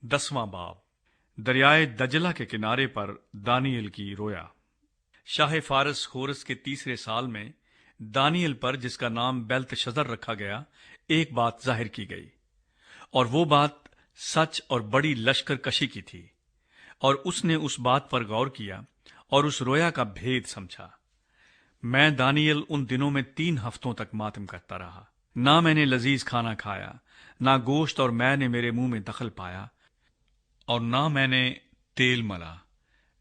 10वां बाब। दरियाए दजला के किनारे पर दानियल की रोया। शाह फारस होरस के तीसरे साल में दानियल पर, जिसका नाम बेल्तशज़र रखा गया, एक बात जाहिर की गई, और वो बात सच और बड़ी लश्कर कशी की थी। और उसने उस बात पर गौर किया और उस रोया का भेद समझा। मैं दानियल उन दिनों में 3 हफ्तों तक मातम करता रहा। ना मैंने लजीज खाना खाया, ना गोश्त और मैं ने मेरे मुंह में दखल पाया, और ना मैंने तेल मला,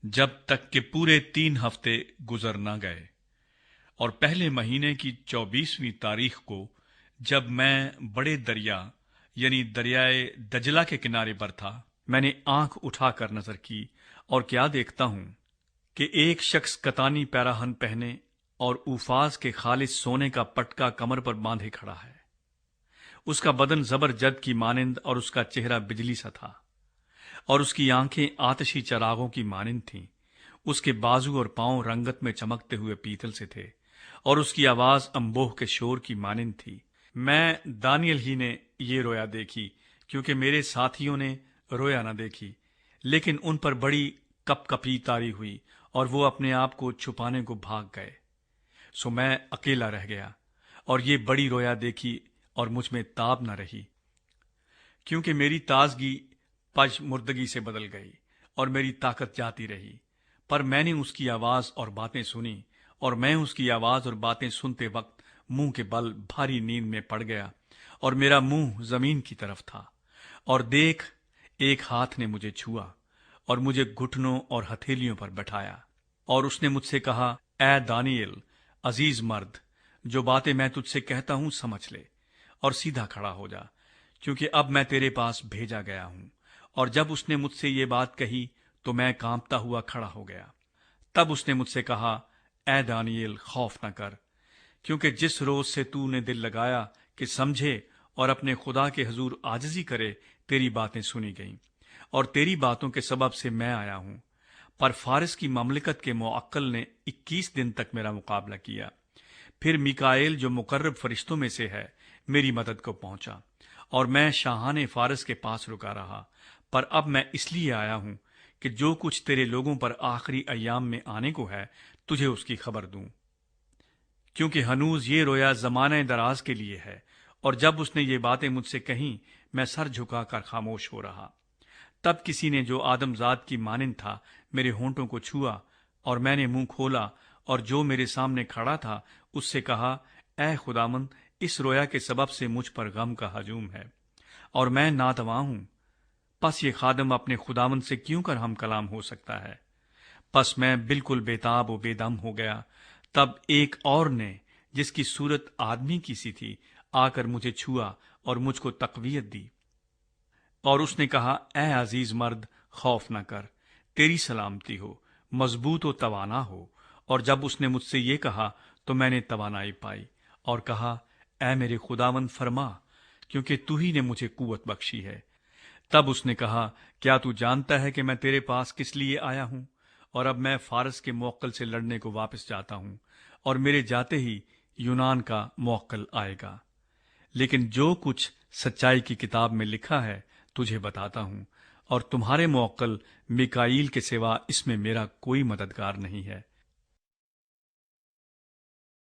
जब तक कि पूरे 3 हफ्ते गुजर न गए। और पहले महीने की 24वीं तारीख को, जब मैं बड़े दरिया यानी दरियाए दजला के किनारे पर था, मैंने आंख उठाकर नजर की, और क्या देखता हूं कि एक शख्स कतानी पैराहन पहने और ऊफाज के खालिस सोने का पटका कमर पर बांधे खड़ा है। उसका बदन जबरजद की मानिंद और उसका चेहरा बिजली सा था, और उसकी आंखें आतशी चरागों की मानिंद थीं। उसके बाजू और पांव रंगत में चमकते हुए पीतल से थे, और उसकी आवाज अंबोह के शोर की मानिंद थी। मैं दानियल ही ने ये रोया देखी, क्योंकि मेरे साथियों ने रोया न देखी, लेकिन उन पर बड़ी कपकपी तारी हुई और वो अपने आप को छुपाने को भाग गए। सो मैं अकेला रह गया और ये बड़ी रोया देखी, और मुझ में ताब न रही, क्योंकि मेरी ताजगी पज मुर्दगी से बदल गई और मेरी ताकत जाती रही। पर मैंने उसकी आवाज और बातें सुनी, और मैं उसकी आवाज और बातें सुनते वक्त मुंह के बल भारी नींद में पड़ गया, और मेरा मुंह जमीन की तरफ था। और देख, एक हाथ ने मुझे छुआ और मुझे घुटनों और हथेलियों पर बैठाया, और उसने मुझसे कहा, ए दानियल, अजीज मर्द, जो बातें मैं तुझसे कहता हूं समझ ले और सीधा खड़ा हो जा, क्योंकि अब मैं तेरे पास भेजा गया हूं। और जब उसने मुझसे ये बात कही तो मैं कांपता हुआ खड़ा हो गया। तब उसने मुझसे कहा, ए दानियल, खौफ न कर, क्योंकि जिस रोज से तूने दिल लगाया कि समझे और अपने खुदा के हजूर आजिजी करे, तेरी बातें सुनी गईं, और तेरी बातों के सबब से मैं आया हूं। पर फारिस की ममलिकत के मुअक्कल ने 21 दिन तक मेरा मुकाबला किया। फिर मिकाएल, जो मुकर्रब फरिश्तों में से है, मेरी मदद को पहुंचा, और मैं शाहाने फारिस के पास रुका रहा। पर अब मैं इसलिए आया हूं कि जो कुछ तेरे लोगों पर आखिरी अय्याम में आने को है, तुझे उसकी खबर दूं, क्योंकि हनूज ये रोया जमाने दराज के लिए है। और जब उसने ये बातें मुझसे कहीं, मैं सर झुकाकर खामोश हो रहा। तब किसी ने, जो आदमजाद की मानिंद था, मेरे होंठों को छुआ, और मैंने मुंह खोला, और जो मेरे सामने खड़ा था उससे कहा, ए खुदामंद, इस रोया के सबब से मुझ पर गम का हजूम है, और मैं नातवा हूं। पस ये खादम अपने खुदामंद से क्यों कर हम कलाम हो सकता है? पस मैं बिल्कुल बेताब और बेदम हो गया। तब एक और ने, जिसकी सूरत आदमी की सी थी, आकर मुझे छुआ और मुझको तकवीयत दी, और उसने कहा, ए अजीज मर्द, खौफ न कर, तेरी सलामती हो, मजबूत हो, तवाना हो। और जब उसने मुझसे ये कहा तो मैंने तवानाई पाई, और कहा, ए मेरे खुदावंद, फरमा, क्योंकि तू ही ने मुझे कुव्वत बख्शी है। तब उसने कहा, क्या तू जानता है कि मैं तेरे पास किस लिए आया हूं? और अब मैं फारस के मुअक्कल से लड़ने को वापस जाता हूं, और मेरे जाते ही यूनान का मुअक्कल आएगा। लेकिन जो कुछ सच्चाई की किताब में लिखा है तुझे बताता हूं, और तुम्हारे मुअक्कल मिकाईल के सिवा इसमें मेरा कोई मददगार नहीं है।